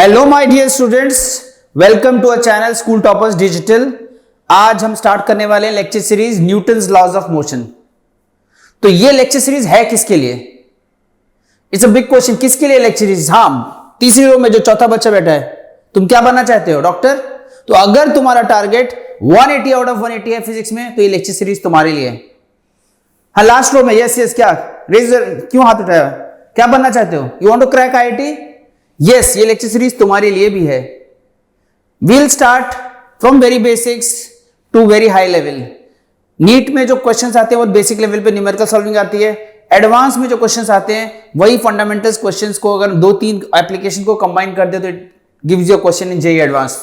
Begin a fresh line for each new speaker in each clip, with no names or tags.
Hello my dear students, welcome to our channel school toppers digital. आज हम start करने वाले हैं lecture series Newton's laws of motion. तो ये लेक्चर सीरीज है किसके लिए? It's a big question. किसके लिए लेक्चर सीरीज? हाँ, तीसरी रो में जो चौथा बच्चा बैठा है, तुम क्या बनना चाहते हो? डॉक्टर। तो अगर तुम्हारा टारगेट 180 आउट ऑफ 180 है फिजिक्स में, तो ये लेक्चर सीरीज तुम्हारे लिए। हाँ, लास्ट रो में यस क्या रेजर क्यों हाथ उठाया? क्या बनना चाहते हो? You want to crack IIT? Yes, ये लेक्चर सीरीज तुम्हारे लिए भी है। We'll start from very basics to very high level. NEET में जो क्वेश्चंस आते हैं वो बेसिक लेवल पे न्यूमेरिकल सॉल्विंग आती है। एडवांस में जो क्वेश्चंस आते हैं वही फंडामेंटल्स क्वेश्चंस को अगर 2-3 एप्लीकेशन को कंबाइन कर दे तो it gives you a question in JEE advance.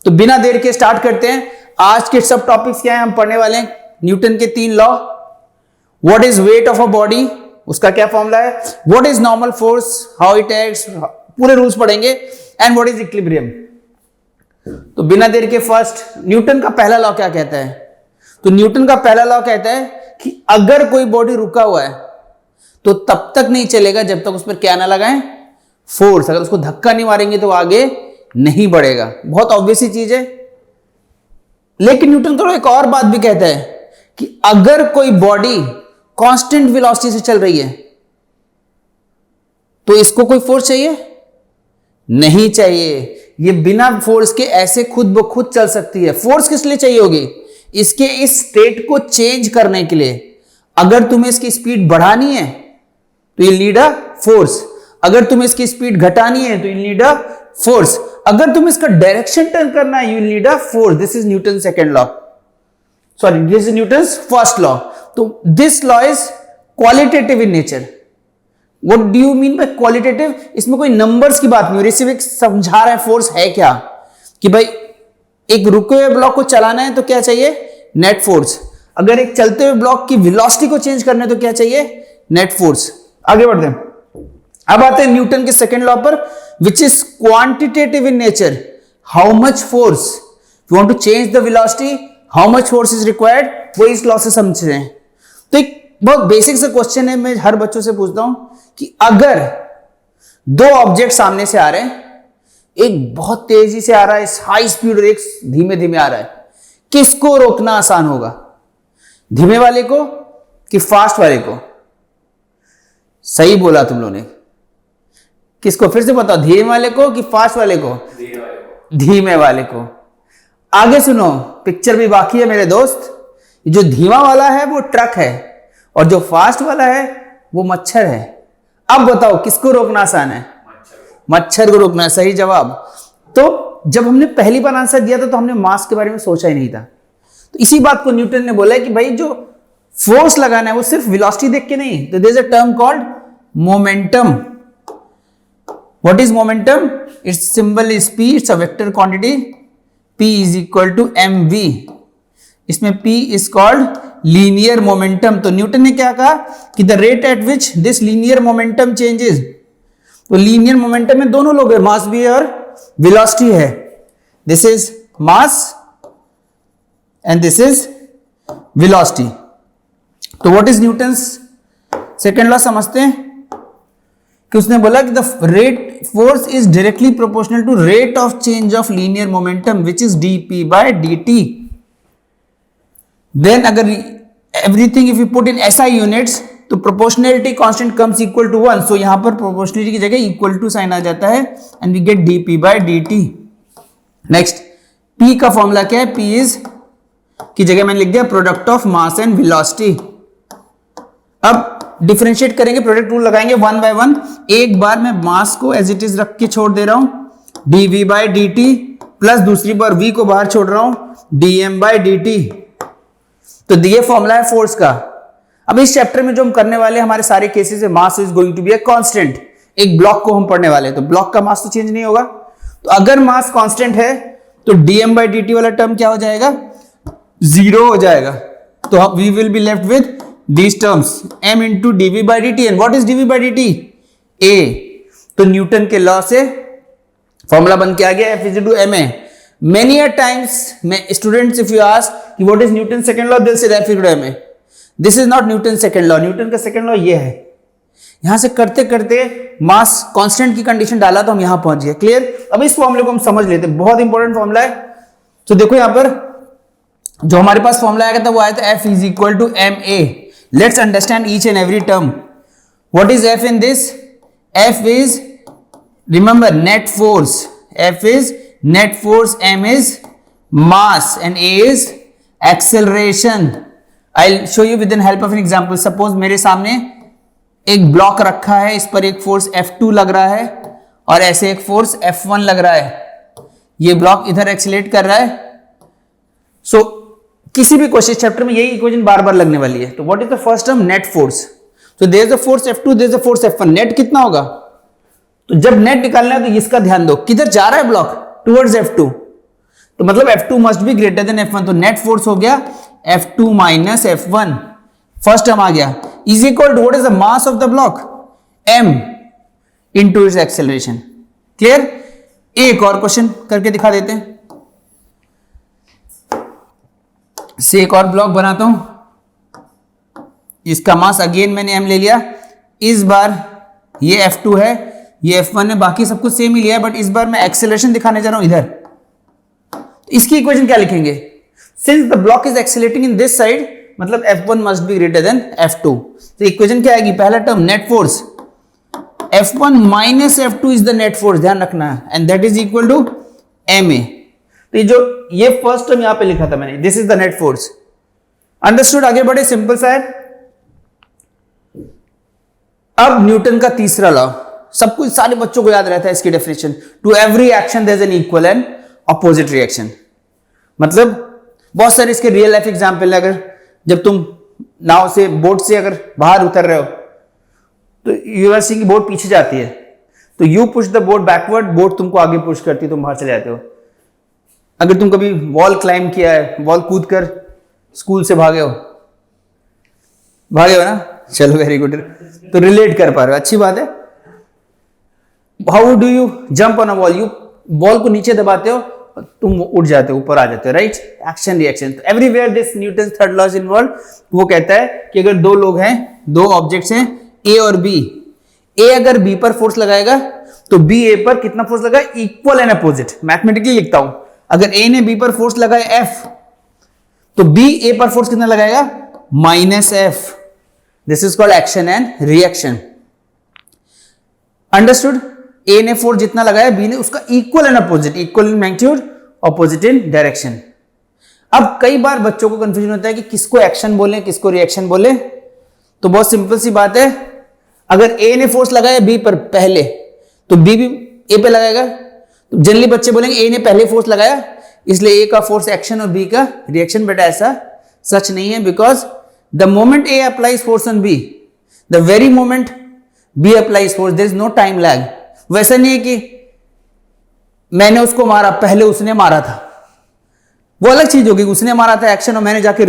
तो बिना देर के स्टार्ट करते हैं। आज के सब टॉपिक्स क्या है हम पढ़ने वाले हैं? न्यूटन के 3 law, what is weight of a body, उसका क्या फॉर्मूला है, what is normal force, how it acts, पूरे रूल्स पढ़ेंगे, एंड व्हाट इज इक्विलिब्रियम। तो बिना देर के फर्स्ट न्यूटन का पहला लॉ क्या कहता है? तो न्यूटन का पहला लॉ कहता है कि अगर कोई बॉडी रुका हुआ है तो तब तक नहीं चलेगा जब तक उस पर क्या ना लगाएं, फोर्स। अगर उसको धक्का नहीं मारेंगे तो आगे नहीं बढ़ेगा। बहुत ऑब्वियस ही चीज है। लेकिन न्यूटन तो एक और बात भी कहता है कि अगर कोई बॉडी कांस्टेंट वेलोसिटी से चल रही है तो इसको कोई फोर्स चाहिए? नहीं चाहिए। ये बिना फोर्स के ऐसे खुद ब खुद चल सकती है। फोर्स किस लिए चाहिए होगी? इसके इस स्टेट को चेंज करने के लिए। अगर तुम्हें इसकी स्पीड बढ़ानी है तो यू नीड अ फोर्स। अगर तुम्हें इसकी स्पीड घटानी है तो यू नीड अ फोर्स। अगर तुम्हें इसका डायरेक्शन टर्न करना है you need a force. This is Newton second law, sorry this is Newton's first law. तो this law is qualitative in nature. What do you mean by qualitative? इसमें कोई numbers की बात नहीं हो रही, सिर्फ एक समझा रहा है फोर्स है क्या, कि भाई एक रुके हुए ब्लॉक को चलाना है तो क्या चाहिए? Net force. अगर एक चलते हुए ब्लॉक की वेलोसिटी को चेंज करना है तो क्या चाहिए? Net force. आगे बढ़ते हैं। अब आते हैं न्यूटन के सेकेंड लॉ पर, which is quantitative in nature. How much force you want to change the velocity, how much force is required, वो इस लॉ से समझते हैं। तो एक बहुत बेसिक सा क्वेश्चन है, मैं हर बच्चों से पूछता हूं कि अगर 2 ऑब्जेक्ट सामने से आ रहे हैं, एक बहुत तेजी से आ रहा है हाई स्पीड और एक धीमे धीमे आ रहा है, किसको रोकना आसान होगा? धीमे वाले को कि फास्ट वाले को? सही बोला तुम लोगों ने। किसको? फिर से बताओ, धीमे वाले को कि फास्ट वाले को? धीमे वाले को। आगे सुनो, पिक्चर भी बाकी है मेरे दोस्त। जो धीमा वाला है वो ट्रक है और जो फास्ट वाला है वो मच्छर है। अब बताओ किसको रोकना आसान है? मच्छर को रोकना है। सही जवाब। तो जब हमने पहली बार आंसर दिया था तो हमने मास के बारे में सोचा ही नहीं था। तो इसी बात को न्यूटन ने बोला है कि भाई जो फोर्स लगाना है वो सिर्फ वेलोसिटी देख के नहीं। तो there is a term called momentum. What is momentum? It's symbol is p, it's a vector quantity, p is equal to mv। इसमें p is called linear momentum. तो न्यूटन ने क्या कहा कि the rate at which this linear momentum changes. तो linear momentum में दोनों लोग है, मास भी है और वेलोसिटी है। This is mass and this is velocity. तो what is Newton's second law समझते हैं कि उसने बोला कि the rate force is directly proportional to rate of change of linear momentum which is dp by dt। Then अगर everything if you put in SI units तो proportionality constant comes equal to 1। so यहां पर proportionality की जगह equal to sign आ जाता है and we get dp by dt। next p का formula क्या है? p is की जगह मैंने लिख दिया product of mass and velocity. अब डिफरेंशिएट करेंगे, प्रोडक्ट रूल लगाएंगे 1 by 1। एक बार मैं मास को एज इट इज रख के छोड़ दे रहा हूं dv by dt, प्लस दूसरी बार v को बाहर छोड़ रहा हूं dm by dt। तो ये फॉर्मूला है फोर्स का। अब इस चैप्टर में जो हम करने वाले हैं हमारे सारे केसेस है mass is going to be a constant. एक ब्लॉक को हम पढ़ने वाले हैं तो ब्लॉक का मास तो चेंज नहीं होगा। तो अगर मास कांस्टेंट है तो dm by dt वाला टर्म क्या हो जाएगा? 0 हो जाएगा। तो we will be left with these terms m into dv by dt। And what is dv by dt? a। तो न्यूटन के लॉ से फॉर्मूला बन के आ गया F is equal to ma। Many a times students if you ask what is Newton's second law, they'll say F equal to ma। This is not Newton's second law। Newton का second law ये है यहां से करते करते mass constant की condition डाला तो हम यहां पहुंच गए। क्लियर? अब इस फॉर्मूले को हम समझ लेते हैं, बहुत इंपॉर्टेंट फॉर्मूला है। तो देखो यहां पर जो हमारे पास फॉर्मूला आया था वो आया था F is equal to ma। Let's understand each and every term. What is F in this? F is, remember, net force. F is net force, m is mass, and a is acceleration. I'll show you with the help of an example. Suppose मेरे सामने एक block रखा है, इस पर एक force F2 लग रहा है और ऐसे एक फोर्स F1 लग रहा है। ये ब्लॉक इधर एक्सीलरेट कर रहा है। सो किसी भी क्वेश्चन चैप्टर में यही इक्वेशन बार बार लगने वाली है। तो what is the first term? Net force. तो there is the force F2, there is the force F1। Net कितना होगा? तो जब नेट निकालना है तो इसका ध्यान दो, किधर जा रहा है ब्लॉक? Towards F2। तो मतलब F2 must be greater than F1। तो नेट फोर्स हो गया F2 minus F1। First term आ गया, is equal to what is the mass of the block? m into its acceleration. Clear? एक और question करके दिखा देते हैं। से एक और ब्लॉक बनाता हूं, इसका मास अगेन मैंने m ले लिया। इस बार ये F2 है, ये F1 है, बाकी सब कुछ सेम ही लिया है, बट इस बार मैं एक्सेलरेशन दिखाने जा रहा हूं इधर। तो इसकी इक्वेशन क्या लिखेंगे? Since the block is accelerating in this side, मतलब F1 must be greater than F2। तो इक्वेशन क्या आएगी? पहला term net force F1 minus F2 is the net force, ध्यान रखना है, and that is equal to ma। तो ये फर्स्ट टर्म यहां पे लिखा था मैंने, this is the net force. Understood? आगे बढ़े, सिंपल सा है। अब न्यूटन का तीसरा लॉ, सब कुछ सारे बच्चों को याद रहता है इसकी definition. To every action there is an equal and opposite reaction. मतलब बहुत सारे इसके रियल लाइफ एग्जांपल है। अगर जब तुम नाव से, बोट से अगर बाहर उतर रहे हो तो यू आर सीइंग बोट पीछे जाती है, तो you push the boat backward, boat तुमको आगे पुश करती है, तुम बाहर चले जाते हो। अगर तुम कभी वॉल क्लाइंब किया है, वॉल कूद कर स्कूल से भागे हो ना? चलो वेरी गुड, तो रिलेट कर पा रहे हो, अच्छी बात है। How do you jump on a wall? You ball को नीचे दबाते हो, तुम उठ जाते हो, ऊपर आ जाते हो, राइट? Action reaction. तो everywhere this Newton third law is involve. वो कहता है कि अगर दो लोग हैं, दो ऑब्जेक्ट्स हैं, ए और बी, ए अगर बी पर फोर्स लगाएगा तो बी ए पर कितना फोर्स लगाए? Equal and opposite. मैथमेटिकली लिखता हूं, अगर ए ने बी पर फोर्स लगाया F, तो बी ए पर फोर्स कितना लगाएगा? Minus F। This is called action and reaction. Understood? A ने फोर्स जितना लगाया, बी ने उसका equal and opposite, equal in magnitude, opposite in direction. अब कई बार बच्चों को कंफ्यूजन होता है कि किसको एक्शन बोले, किसको रिएक्शन बोले। तो बहुत सिंपल सी बात है, अगर ए ने फोर्स लगाया बी पर पहले, तो बी भी ए पे लगाएगा। तो जनरली बच्चे बोलेंगे ए ने पहले फोर्स लगाया, इसलिए ए का फोर्स एक्शन और बी का रिएक्शन। बेटा ऐसा सच नहीं है, because the moment A applies force on B, the very moment B applies force, there is no time lag. वैसा नहीं है कि मैंने उसको मारा, पहले उसने मारा था, वो अलग चीज होगी। उसने मारा था एक्शन और मैंने जाके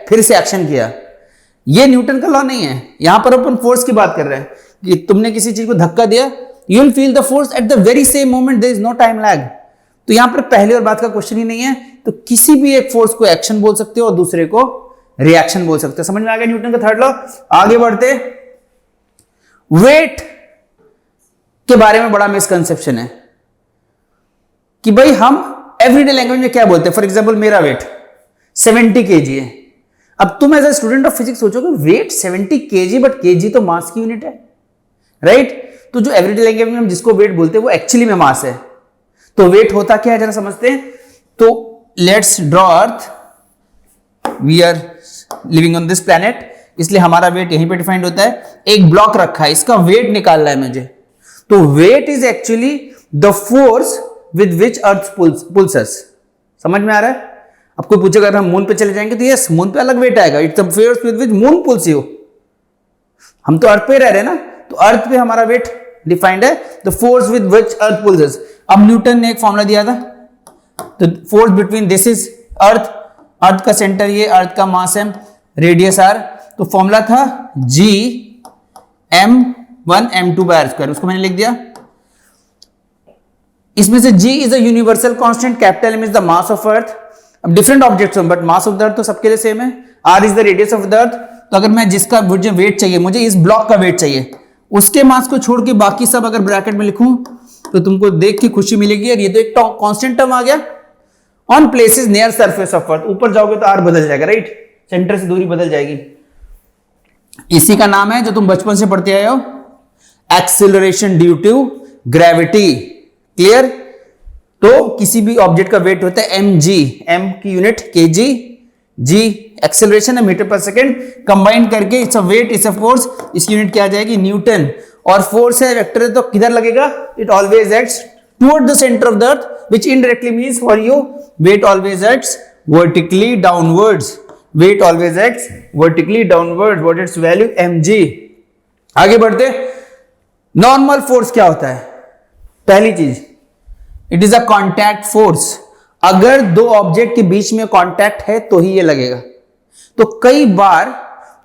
फिर से एक्शन किया। ये न्यूटन का लॉ नहीं है। यहां पर अपन फोर्स की बात कर रहे हैं कि तुमने किसी चीज को धक्का दिया, you will feel the force at the very same moment, there is no time lag. तो यहां पर पहले और बाद का क्वेश्चन ही नहीं है। तो किसी भी एक फोर्स को एक्शन बोल सकते हो और दूसरे को रिएक्शन बोल सकते हो। समझ में आ गया न्यूटन का थर्ड लॉ? आगे बढ़ते, वेट के बारे में बड़ा मिसकंसेप्शन है कि भाई हम एवरीडे लैंग्वेज में क्या बोलते हैं। फॉर एग्जांपल मेरा वेट 70 kg है। अब तुम as a student of physics सोचोगे वेट 70 kg, बट kg तो मास की यूनिट है, राइट? तो जो एवरीडे लैंग्वेज में हम जिसको वेट बोलते हैं वो एक्चुअली में मास है। तो वेट होता क्या है जरा समझते हैं। तो let's draw Earth, we are living on this planet, इसलिए हमारा वेट यहीं पे डिफाइंड होता है। एक ब्लॉक रखा है, इसका वेट निकालना है मुझे। तो weight is actually the force with which earth pulls us. समझ में आ रहा है? अब कोई पूछेगा अगर हम मून पे चले जाएंगे तो यस, मून पे अलग वेट आएगा, it's the force with which moon pools you. हम तो अर्थ पे रह रहे हैं ना, तो अर्थ पे हमारा वेट डिफाइंड है, the force with which earth pulls us. अब न्यूटन ने एक फॉर्मूला दिया था, तो force between this is earth, earth का सेंटर ये, अर्थ का मास m, रेडियस r। तो फॉर्मूला था G m1 m2 by r square, उसको मैंने लिख दिया। इसमें से G is a universal constant, capital M is the mass of earth. अब डिफरेंट ऑब्जेक्ट्स हैं बट मास ऑफ द अर्थ तो सबके लिए सेम है। R is the radius of the अर्थ। तो अगर मैं जिसका मुझे वेट चाहिए, मुझे इस ब्लॉक का वेट चाहिए, उसके मास को छोड़ के बाकी सब अगर ब्रैकेट में लिखूं तो तुमको देख के खुशी मिलेगी यार, ये तो एक कांस्टेंट टर्म आ गया। On places near surface of earth, ऊपर जाओगे तो आर बदल जाएगा, राइट, सेंटर से दूरी बदल जाएगी। इसी का नाम है जो तुम बचपन से पढ़ते आए हो, acceleration due to gravity. Clear? तो किसी भी ऑब्जेक्ट का वेट होता है mg, m की यूनिट kg, g एक्सेलरेशन है मीटर पर सेकेंड, कंबाइन करके it's a weight, it's a force, इसकी यूनिट क्या आ जाएगी न्यूटन। और फोर्स है, वेक्टर है, तो किधर लगेगा? It always acts toward the centre of the earth, which indirectly means for you weight always acts vertically downwards, weight always acts vertically downwards, what it's value mg। आगे बढ़ते, normal force क्या होता है? पहली चीज, it is a contact force. अगर दो object के बीच में कॉन्टैक्ट है तो ही ये लगेगा। तो कई बार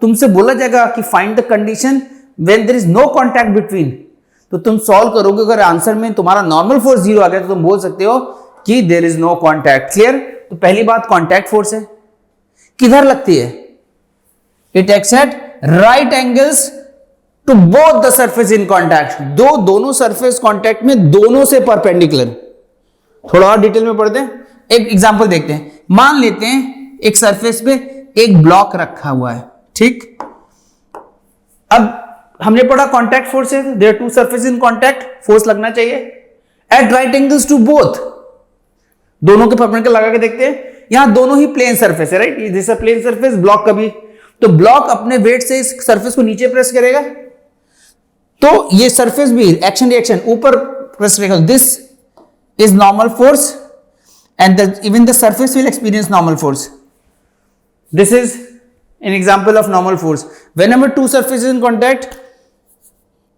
तुमसे बोला जाएगा कि find the condition when there is no contact between, तो तुम सॉल्व करोगे, अगर आंसर में तुम्हारा नॉर्मल फोर्स 0 आ गया तो तुम बोल सकते हो कि there is no contact. Clear? तो पहली बात कॉन्टैक्ट फोर्स है, किधर लगती है? It acts at right angles to both the surface in contact, दोनों सरफेस कॉन्टैक्ट में दोनों से परपेंडिकुलर। थोड़ा और डिटेल में पढ़ते हैं, एक एग्जांपल देखते हैं। मान लेते हैं एक सरफेस पे एक ब्लॉक रखा हुआ है, ठीक। अब हमने पढ़ा कॉन्टैक्ट फोर्स है, there two surface in contact, force लगना चाहिए at right angles to both, दोनों के परपेंडिकुलर लगा के देखते हैं। यहां दोनों ही प्लेन सरफेस है, right, this a plane surface, block का भी, तो ब्लॉक अपने वेट से इस सरफेस को नीचे प्रेस करेगा, तो ये सरफेस भी एक्शन रिएक्शन ऊपर प्रेस करेगा। This is normal force and even the surface will experience normal force. This is an example of normal force. Whenever two surfaces in contact,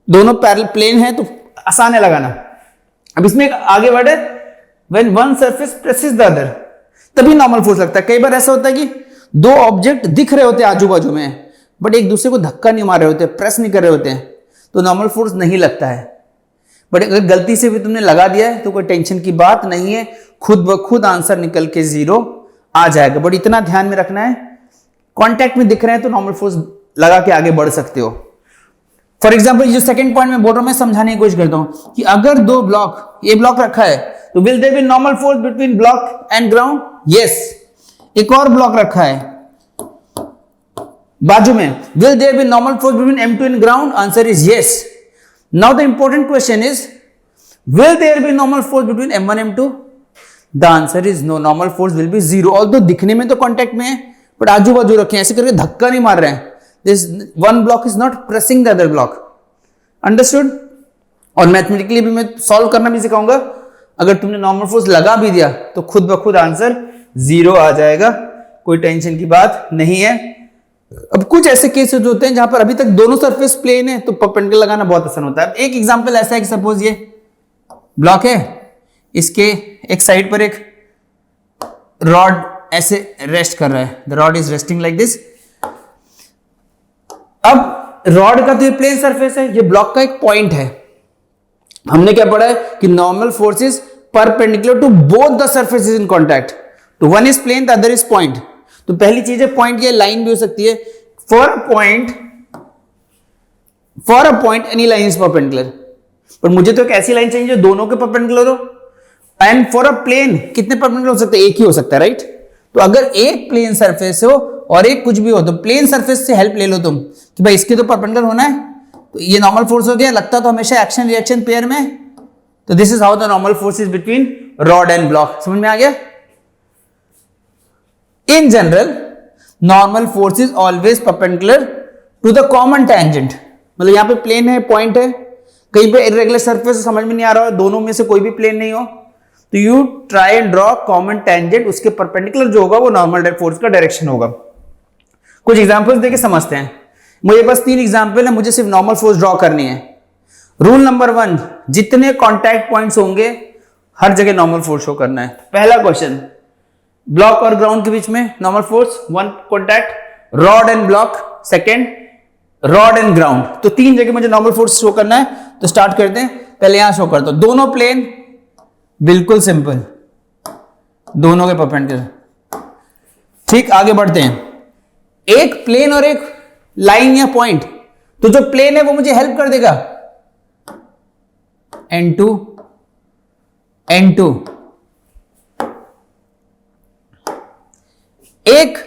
दोनों पैरेलल प्लेन है तो आसान है लगाना। अब इसमें आगे बढ़े, when one surface presses the other, तभी नॉर्मल फोर्स लगता है। कई बार ऐसा होता है कि दो ऑब्जेक्ट दिख रहे होते हैं आजू बाजू में, बट एक दूसरे को धक्का नहीं मार रहे होते, प्रेस नहीं कर रहे होते हैं, तो नॉर्मल फोर्स नहीं लगता है। बट अगर गलती से भी तुमने लगा दिया है तो कोई टेंशन की बात नहीं है, खुद ब खुद आंसर निकल के 0 आ जाएगा। बट इतना ध्यान में रखना है, कांटेक्ट में दिख रहे हैं तो नॉर्मल फोर्स लगा के आगे बढ़ सकते हो। फॉर एग्जांपल जो सेकंड पॉइंट में बोल रहा हूं, मैं समझाने की कोशिश करता हूं कि अगर दो ब्लॉक, ये ब्लॉक रखा है तो will there be normal force between block and ground? Yes. एक और ब्लॉक रखा है बाजू में, will there be normal force between M2 and ground? Answer is yes. Now the important question is, will there be normal force between M1 and M2? The answer is no, normal force will be 0. Although दिखने में तो contact में है, but आजू बाजू रखे ऐसे करके धक्का नहीं मार रहे हैं। This one block is not pressing the other block. Understood? और मैथमेटिकली भी मैं सॉल्व करना भी सिखाऊंगा। अगर तुमने नॉर्मल फोर्स लगा भी दिया तो खुद ब खुद आंसर 0 आ जाएगा, कोई टेंशन की बात नहीं है। अब कुछ ऐसे केसेस होते हैं जहां पर अभी तक दोनों सरफेस प्लेन है तो परपेंडिकुलर लगाना बहुत आसान होता है। एक एग्जांपल ऐसा है कि सपोज ये ब्लॉक है, इसके एक साइड पर एक रॉड ऐसे रेस्ट कर रहा है, the rod is resting like this. अब रॉड का तो ये प्लेन सरफेस है, ये ब्लॉक का एक पॉइंट है। हमने क्या पढ़ा है कि normal force is perpendicular to both the surfaces in contact, तो one is plane the other is point. तो पहली चीज है पॉइंट, की लाइन भी हो सकती है। For a point any line is perpendicular, पर मुझे तो एक ऐसी लाइन चाहिए जो दोनों के परपेंडिकुलर हो। एंड फॉर अ प्लेन कितने परपेंडिकुलर हो सकते हैं? एक ही हो सकता है, राइट। तो अगर एक प्लेन सरफेस हो और एक कुछ भी हो तो प्लेन सरफेस से हेल्प ले लो तुम कि भाई इसके तो परपेंडिकुलर होना है, तो ये नॉर्मल फोर्स हो गया, लगता तो हमेशा एक्शन रिएक्शन पेयर में। तो this is how the normal force is between rod and block. समझ में आ गया? In general, normal force is always perpendicular to the common tangent. मतलब यहां पे प्लेन है, पॉइंट है, कहीं पे इरेगुलर सरफेस समझ में नहीं आ रहा है, दोनों में से कोई भी प्लेन नहीं हो, तो you try and draw common tangent, उसके परपेंडिकुलर जो होगा वो नॉर्मल फोर्स का डायरेक्शन होगा। कुछ एग्जांपल्स देके समझते हैं। मुझे बस 3 एग्जांपल है, मुझे सिर्फ नॉर्मल फोर्स ड्रॉ करनी है। रूल नंबर 1, जितने कॉन्टैक्ट पॉइंट्स होंगे हर जगह नॉर्मल फोर्स शो करना है। पहला क्वेश्चन, ब्लॉक और ग्राउंड के बीच में normal force 1 contact, rod and block, second rod and ground, तो 3 जगह मुझे नॉर्मल फोर्स शो करना है। तो स्टार्ट करते हैं, पहले यहां शो करता हूं, दोनों प्लेन, बिल्कुल सिंपल, दोनों के परपेंडिकुलर। ठीक, आगे बढ़ते हैं। एक प्लेन और एक लाइन या पॉइंट, तो जो प्लेन है वो मुझे हेल्प कर देगा, N2 N2। एक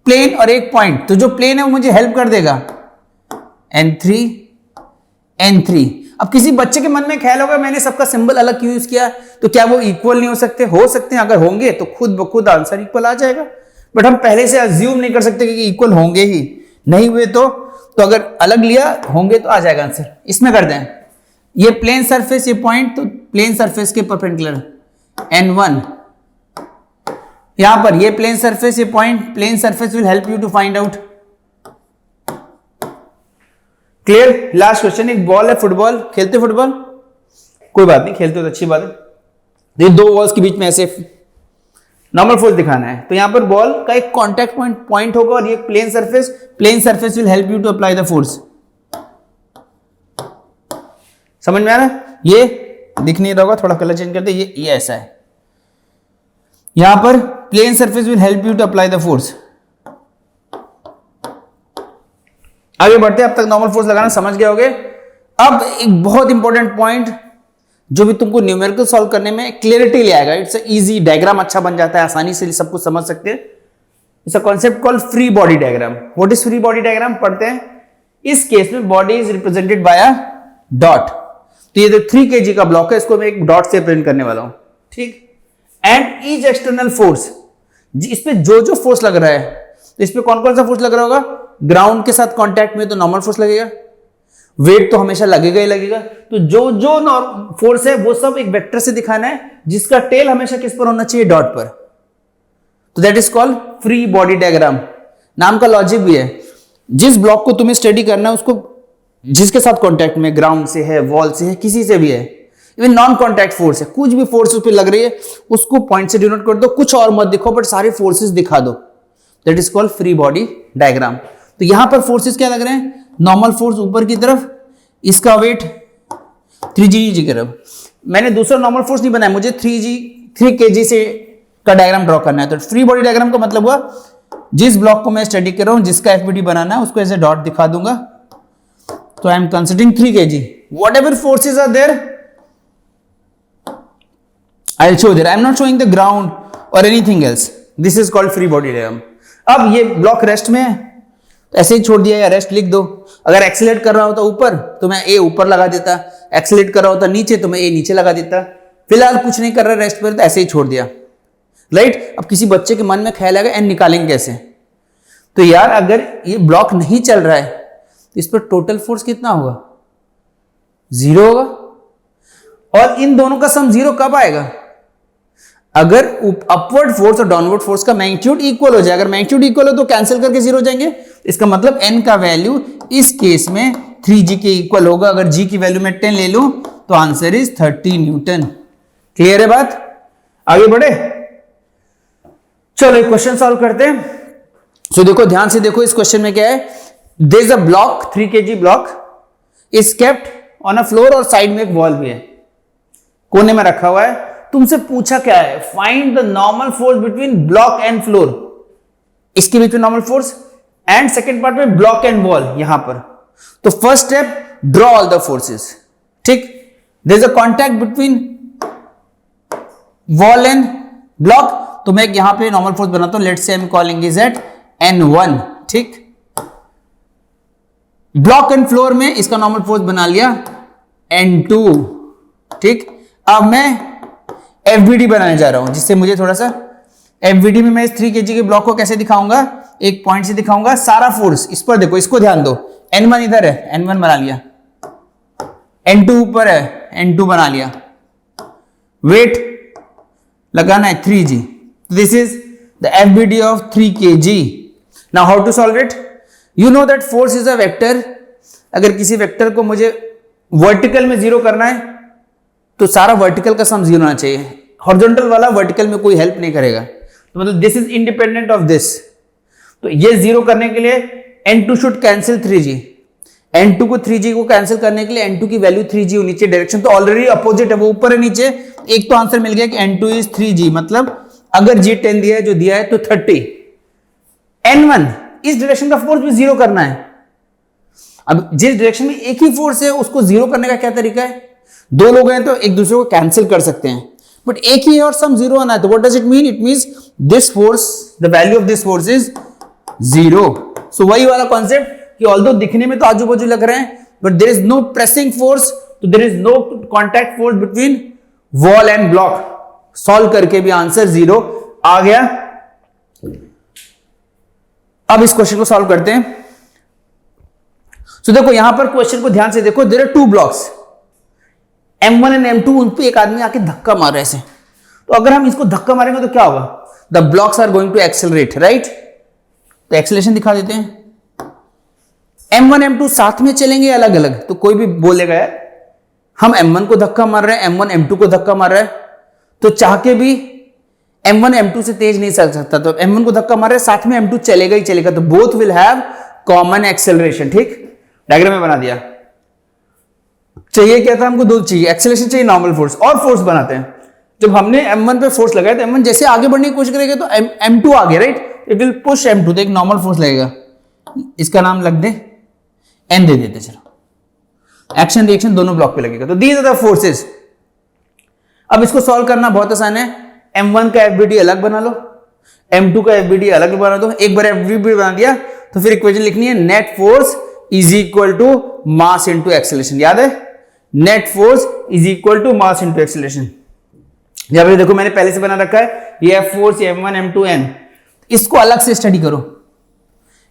प्लेन और एक पॉइंट, तो जो प्लेन है वो मुझे हेल्प कर देगा N3 N3। अब किसी बच्चे के मन में ख्याल होगा मैंने सबका सिंबल अलग क्यों यूज किया, तो क्या वो इक्वल नहीं हो सकते? हो सकते हैं, अगर होंगे तो खुद ब खुद आंसर इक्वल आ जाएगा, बट हम पहले से अज्यूम नहीं कर सकते कि इक्वल होंगे ही, नहीं हुए तो अगर अलग लिया होंगे तो आ जाएगा आंसर। इसमें कर दें, ये प्लेन सरफेस, ये पॉइंट, तो प्लेन सरफेस के परपेंडिकुलर N1, यहां पर ये प्लेन सरफेस, ये point, plane surface will help you to find out. Clear? Last question, एक बॉल है, फुटबॉल खेलते, फुटबॉल कोई बात नहीं, खेलते हो तो अच्छी बात है। ये दो वॉल्स के बीच में ऐसे नॉर्मल फोर्स दिखाना है, तो यहां पर बॉल का एक कांटेक्ट पॉइंट होगा और ये plane surface will help you to apply the force. समझ में आ रहा है? ये दिख नहीं रहा होगा, थोड़ा कलर चेंज करते, ये ऐसा है, यहां पर plane surface will help you to apply the force. आगे बढ़ते हैं, अब तक नॉर्मल फोर्स लगाना समझ गए होगे। अब एक बहुत इंपॉर्टेंट पॉइंट जो भी तुमको न्यूमेरिकल सॉल्व करने में क्लियरिटी ले आएगा, इट्स इजी, डायग्राम अच्छा बन जाता है, आसानी से सब कुछ समझ सकते हैं। It's a concept called free body diagram. What is free body diagram? पढ़ते हैं। इस केस में body is represented by a dot, तो ये जो 3 kg का ब्लॉक है इसको मैं एक डॉट से रिप्रेजेंट करने वाला हूं, ठीक। एंड ईच एक्सटर्नल फोर्स, इस पे जो फोर्स लग रहा है, तो इस पे कौन कौन सा फोर्स लग रहा होगा? ग्राउंड के साथ कांटेक्ट में तो नॉर्मल फोर्स लगेगा, वेट तो हमेशा लगेगा ही लगेगा, तो जो फोर्स है वो सब एक वेक्टर से दिखाना है, जिसका टेल हमेशा किस पर होना चाहिए? डॉट पर। तो that is called free body diagram. नाम का लॉजिक भी है, जिस ब्लॉक को तुम्हें स्टडी करना है उसको जिसके साथ कांटेक्ट में, ग्राउंड से है, वॉल से है, किसी से भी है, इवन नॉन कांटेक्ट फोर्स है, कुछ भी फोर्स उस पर लग रही है उसको पॉइंट से डिनोट कर दो, कुछ और मत दिखो बट सारे फोर्सेस दिखा दो, that is called free body diagram. तो यहां पर फोर्सेस क्या लग रहे हैं? नॉर्मल फोर्स ऊपर की तरफ, इसका वेट 3g की तरफ। मैंने दूसरा नॉर्मल फोर्स नहीं बनाया, मुझे 3 kg से का डायग्राम ड्रॉ करना है। तो फ्री बॉडी डायग्राम का मतलब हुआ जिस ब्लॉक को मैं स्टडी कर रहा हूं, जिसका एफबीडी बनाना है, उसको ऐसे डॉट दिखा दूंगा। तो I am considering 3 kg, what ever forces are there I will show there, I am not showing the ground और anything else, this is called free body diagram. अब ये ब्लॉक रेस्ट में है, तो ऐसे ही छोड़ दिया, या रेस्ट लिख दो। अगर एक्सीलरेट कर रहा होता ऊपर तो मैं ए ऊपर लगा देता, एक्सीलरेट कर रहा होता नीचे तो मैं ए नीचे लगा देता। फिलहाल कुछ नहीं कर रहा रेस्ट पर, तो ऐसे ही छोड़ दिया, राइट। अब किसी बच्चे के मन में ख्याल आएगा एन निकालेंगे कैसे, तो यार अगर ये ब्लॉक नहीं चल रहा है तो इस पर टोटल फोर्स कितना होगा? 0 होगा। और इन दोनों का सम 0 कब आएगा? अगर अपवर्ड फोर्स और डाउनवर्ड फोर्स का मैग्नीट्यूड इक्वल हो जाए। अगर मैग्नीट्यूड इक्वल हो तो कैंसिल करके 0 हो जाएंगे, इसका मतलब n का वैल्यू इस केस में 3g के इक्वल होगा। अगर g की वैल्यू मैं 10 ले लूं तो आंसर इज 30 न्यूटन। क्लियर है बात? आगे बढ़े, चलो एक क्वेश्चन सॉल्व करते हैं। सो देखो, ध्यान से देखो, इस क्वेश्चन में क्या है? There is a block, 3 kg block is kept on a floor, और साइड में एक वॉल भी है, कोने में रखा हुआ है। तुमसे पूछा क्या है? Find the normal force between block and floor, इसके बीच में normal force, and second part में ब्लॉक एंड वॉल यहां पर। तो first step, draw all the forces, ठीक। There is a contact between wall and block, तो मैं यहां पे नॉर्मल फोर्स बनाता हूं, let's say I am calling is at N1, ठीक। ब्लॉक एंड फ्लोर में इसका नॉर्मल फोर्स बना लिया N2, ठीक। अब मैं एफबीडी बनाने जा रहा हूं, जिससे मुझे थोड़ा सा एफबीडी में मैं इस 3 kg के ब्लॉक को कैसे दिखाऊंगा? एक पॉइंट से दिखाऊंगा, सारा फोर्स इस पर देखो, इसको ध्यान दो। N1 इधर है, N1 बना लिया, N2 ऊपर है, N2 बना लिया, वेट लगाना है 3g, this is the FBD of 3 kg। Now how to solve it? You know that force is a vector. अगर किसी वेक्टर को मुझे वर्टिकल में 0 करना है तो सारा वर्टिकल का सम 0 होना चाहिए, हॉरिजॉन्टल वाला वर्टिकल में कोई हेल्प नहीं करेगा, तो मतलब this is independent of this. तो ये 0 करने के लिए N2 should cancel 3g, N2 को 3g को कैंसिल करने के लिए N2 की वैल्यू 3g होनी चाहिए, डायरेक्शन तो ऑलरेडी अपोजिट है, वो ऊपर है नीचे। एक तो आंसर मिल गया कि N2 इज 3g, मतलब अगर g 10 दिया है, जो दिया है, तो 30। N1 इस डायरेक्शन का फोर्स भी 0 करना है। अब जिस डायरेक्शन में एक ही फोर्स है उसको जीरो करने का क्या तरीका है? दो लोग हैं तो एक दूसरे को कैंसिल कर सकते हैं, बट एक ही है और सम जीरो आना है, तो what does it mean? It means this force, the value of this force is zero. So वही वाला कॉन्सेप्ट कि ऑल्दो दिखने में तो आजू बाजू लग रहे हैं, but there is no pressing force, तो there is no contact force between wall and block. Solve करके भी आंसर जीरो आ गया। अब इस क्वेश्चन को सॉल्व करते हैं। सो देखो यहां पर क्वेश्चन को ध्यान से देखो, there are two blocks M1 and M2, उन पे एक आदमी आके धक्का मार रहा है ऐसे, तो अगर हम इसको धक्का मारेंगे तो क्या होगा? The blocks are going to accelerate, right? तो एक्सेलरेशन दिखा देते हैं। M1 M2 साथ में चलेंगे अलग अलग, तो कोई भी बोलेगा यार हम M1 को धक्का मार रहे हैं, M1 M2 को धक्का मार रहा है, तो चाह के भी M1 M2 से तेज नहीं चल सकता, तो M1 को धक्का मार रहे हैं, साथ में M2 चलेगा ही चलेगा, तो both will have common acceleration. ठीक, डायग्राम में बना दिया। चाहिए क्या था हमको? दो चाहिए, एक्सेलरेशन चाहिए, नॉर्मल फोर्स, और फोर्स बनाते हैं। जब हमने M1 पे फोर्स लगाया तो M1 जैसे आगे बढ़ने की कोशिश करेगा तो M2 आगे, right? It will push M2, तो एक नॉर्मल फोर्स लगेगा, इसका नाम लग दे N दे देते। चलो एक्शन रिएक्शन दोनों ब्लॉक पे लगेगा, तो दीज आर द फोर्सेस। अब इसको सॉल्व करना बहुत आसान है। M1 का FBD अलग बना लो, M2 का FBD अलग बना दो। एक बार FBD बना दिया तो फिर इक्वेशन लिखनी है, net force is equal to mass into acceleration. याद है, net force is equal to mass into acceleration. यहां पे देखो मैंने पहले से बना रखा है, ये फोर्स M1 M2 N, इसको अलग से स्टडी करो।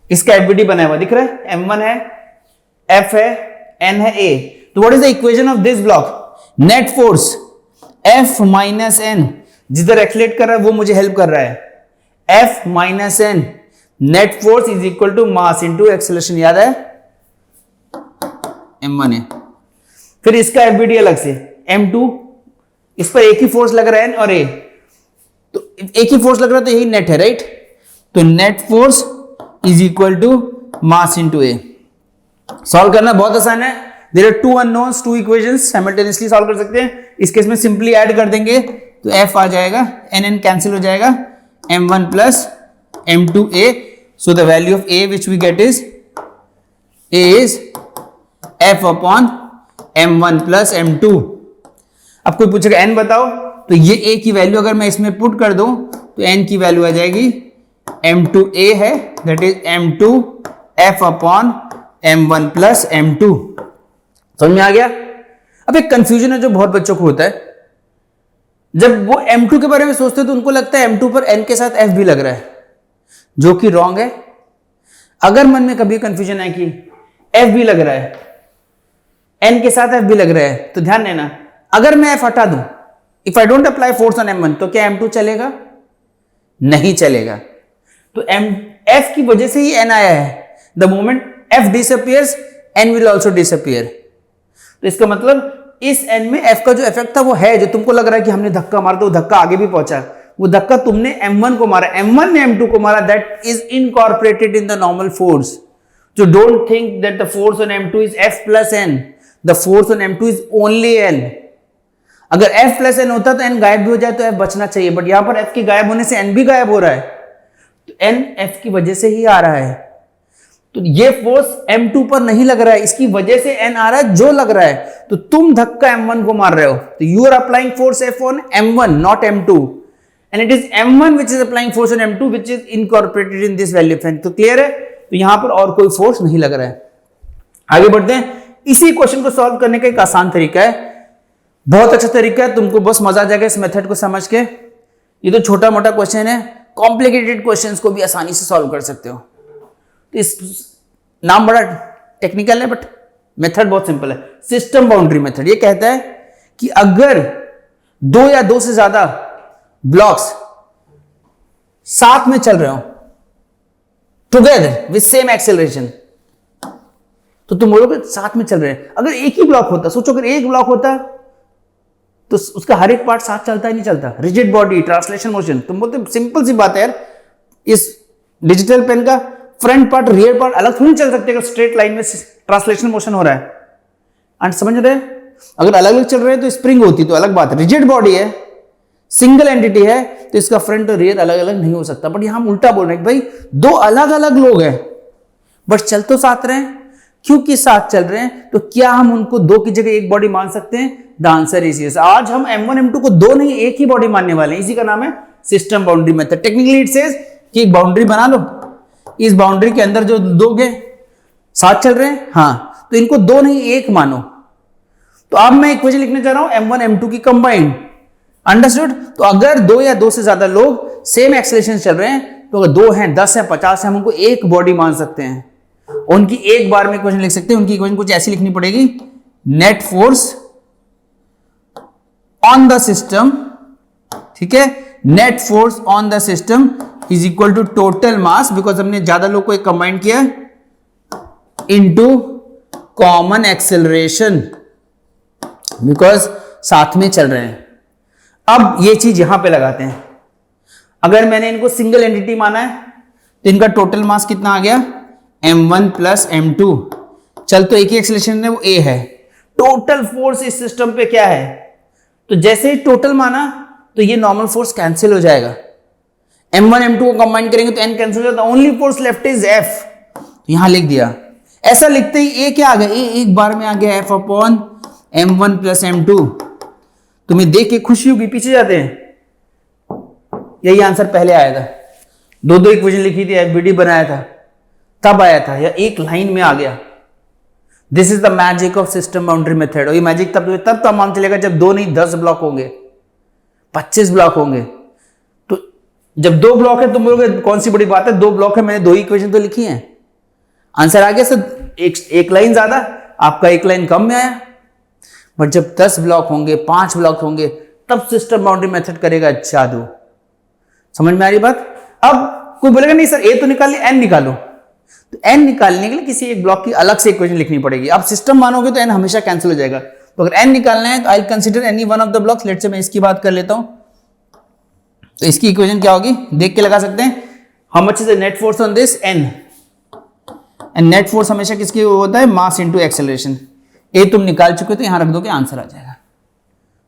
इसका FBD बनाया हुआ दिख रहा है, M1 है, F है, N है, A। तो what is the equation of this block? Net force F minus N, जिधर एक्सलेट कर रहा है वो मुझे हेल्प कर रहा है, F minus N, net force is equal to mass into acceleration. याद है, M1 है। फिर इसका FBD अलग से, M2, इस पर एक ही फोर्स लग रहा है N और A, तो एक ही फोर्स लग रहा है तो यही नेट है, राइट? तो net force is equal to mass into A। Solve करना बहुत आसान है। There are two unknowns, two equations, simultaneously solve कर सकते हैं। इस केस में सिंपली ऐड कर देंगे तो F आ जाएगा, N कैंसिल हो जाएगा, M1 plus M2A। So the value of A which we get is A is F upon M1 plus M2। अब कोई पूछेगा N बताओ, तो ये A की वैल्यू अगर मैं इसमें पुट कर दूं तो N की वैल्यू आ जाएगी M2A है, that is M2 F upon M1 plus M2। समझ में आ गया? अब एक कंफ्यूजन है जो बहुत बच्चों को होता है, जब वो M2 के बारे में सोचते हैं तो उनको लगता है M2 पर N के साथ F भी लग रहा है, जो कि रॉन्ग है। अगर मन में कभी कंफ्यूजन है कि F भी लग रहा है, N के साथ F भी लग रहा है, तो ध्यान देना, अगर मैं F हटा दूं, if I don't apply force on M1, तो क्या M2 चलेगा? नहीं चलेगा। तो F की वजह से ही N आया है। The moment F disappears, N will also disappear. तो इसका मतलब इस N में F का जो इफेक्ट था वो है, जो तुमको लग रहा है कि हमने धक्का मारा तो धक्का आगे भी पहुंचा, वो धक्का तुमने M1 को मारा, M1 ने M2 को मारा, that is incorporated in the normal force. So don't think that the force on M2 is F plus N. The force on M2 is only N. अगर F plus N होता तो N गायब भी हो जाए तो F बचना चाहिए, बट यहां पर F के गायब होने से N भी गायब हो रहा है, तो N F की वजह से ही आ रहा है। तो ये फोर्स M2 पर नहीं लग रहा है, इसकी वजह से N आ रहा है जो लग रहा है। तो तुम धक्का M1 को मार रहे हो, तो you are applying force F on M1 not M2, and it is M1 which is applying force on M2 which is incorporated in this value of N। तो क्लियर है? तो यहां पर और कोई फोर्स नहीं लग रहा है। आगे बढ़ते हैं। इसी क्वेश्चन को सॉल्व करने का एक आसान तरीका है, बहुत अच्छा तरीका है, तुमको बस मजा आ जाएगा इस मेथड को समझ के। ये तो छोटा मोटा क्वेश्चन है, कॉम्प्लिकेटेड क्वेश्चंस को भी आसानी से सॉल्व कर सकते हो। तो इस नाम बड़ा टेक्निकल है बट मेथड बहुत सिंपल है, सिस्टम बाउंड्री मेथड। ये कहता है कि अगर दो या दो से ज्यादा ब्लॉक्स साथ में चल रहे हो टुगेदर विद सेम एक्सेलरेशन, तो तुम बोलोगे साथ में चल रहे हैं। अगर एक ही ब्लॉक होता, सोचो अगर एक ब्लॉक होता तो उसका हर एक पार्ट साथ चलता ही नहीं चलता, रिजिड बॉडी, ट्रांसलेशन मोशन। तुम बोलते सिंपल सी बात है यार, इस डिजिटल पेन का फ्रंट पार्ट रियर पार्ट अलग थोड़ी चल सकते, अगर स्ट्रेट लाइन में ट्रांसलेशन मोशन हो रहा है। एंड समझ रहे हैं? अगर अलग अलग चल रहे हैं तो स्प्रिंग होती तो अलग बात है, रिजिड बॉडी है, सिंगल एंटिटी है, तो इसका फ्रंट और रियर अलग अलग नहीं हो सकता। बट यहां हम उल्टा बोल रहे हैं कि भाई दो अलग अलग लोग हैं बट चल तो साथ रहे हैं, क्योंकि साथ चल रहे हैं, तो क्या हम उनको दो की जगह एक बॉडी मान सकते हैं? The answer is yes. आज हम M1 M2 को दो नहीं एक ही बॉडी मानने वाले हैं। इसी का नाम है system boundary method. Technically it says कि एक बाउंड्री बना लो, इस बाउंड्री के अंदर जो दो के साथ चल रहे हैं, हाँ, तो इनको दो नहीं एक मानो। तो अब मैं इक्वेशन लिखने जा रहा हूं M1 M2 की कंबाइंड। अंडरस्टूड? तो अगर दो या दो से ज्यादा लोग सेम एक्सेलरेशन चल रहे हैं, तो अगर दो हैं, 10 है, 50 है, हम उनको एक बॉडी मान सकते हैं, उनकी एक बार में इक्वेशन लिख सकते हैं। उनकी इक्वेशन कुछ ऐसी लिखनी पड़ेगी, net force on the system, ठीक है, net force on the system is equal to total mass, because हमने ज्यादा लोग को एक कंबाइन किया, इनटू कॉमन एक्सेलरेशन, बिकॉज साथ में चल रहे हैं। अब ये चीज यहां पे लगाते हैं। अगर मैंने इनको सिंगल एंटिटी माना है, तो इनका टोटल मास कितना आ गया? M1 plus M2। चल, तो एक ही एक्सेलरेशन है, वो A है। टोटल फोर्स इस सिस्टम पे क्या है? तो जैसे ही टोटल माना, तो ये नॉर्मल फोर्स कैंसिल हो जाएगा। M1 M2 को कंबाइन करेंगे तो N कैंसिल हो जाता है, only force left is F। तो यहां लिख दिया। ऐसा लिखते ही A क्या आ गया? A एक बार में आ गया F upon M1 plus M2। तुम्हें देख के खुशी होगी, पीछे जाते हैं, यही आंसर पहले आया था। दो दो इक्वेशन लिखी थी, FBD बनाया था, तब आया था, या एक लाइन में आ गया। This is the magic of system boundary method. और ये मैजिक तब मालूम चलेगा जब दो नहीं 10 ब्लॉक होंगे, 25 ब्लॉक होंगे। तो जब दो ब्लॉक है, तुम बोलोगे कौन सी बड़ी बात है, दो ब्लॉक है, मैंने दो ही इक्वेशन तो लिखी है, आंसर आ गया सर। एक लाइन ज्यादा, आपका एक लाइन कम में आया। बट जब 10 ब्लॉक होंगे, 5 ब्लॉक होंगे, तब सिस्टम बाउंड्री मेथड करेगा जादू। समझ में आ रही बात? अब कोई बोलेगा नहीं सर A तो निकाल लिया, N निकालो। तो N निकालने के लिए किसी एक ब्लॉक की अलग से इक्वेशन लिखनी पड़ेगी। आप सिस्टम मानोगे तो N हमेशा कैंसिल हो जाएगा। तो अगर N निकालना है तो I consider any one of the blocks. Let's say मैं इसकी बात कर लेता हूं, तो इसकी इक्वेशन क्या होगी, देख के लगा सकते हैं। How much is the net force on this? N। And net force हमेशा किसकी होता है? मास इंटू एक्सेलरेशन। A तुम निकाल चुके हो, तो यहां रख दो कि आंसर आ जाएगा।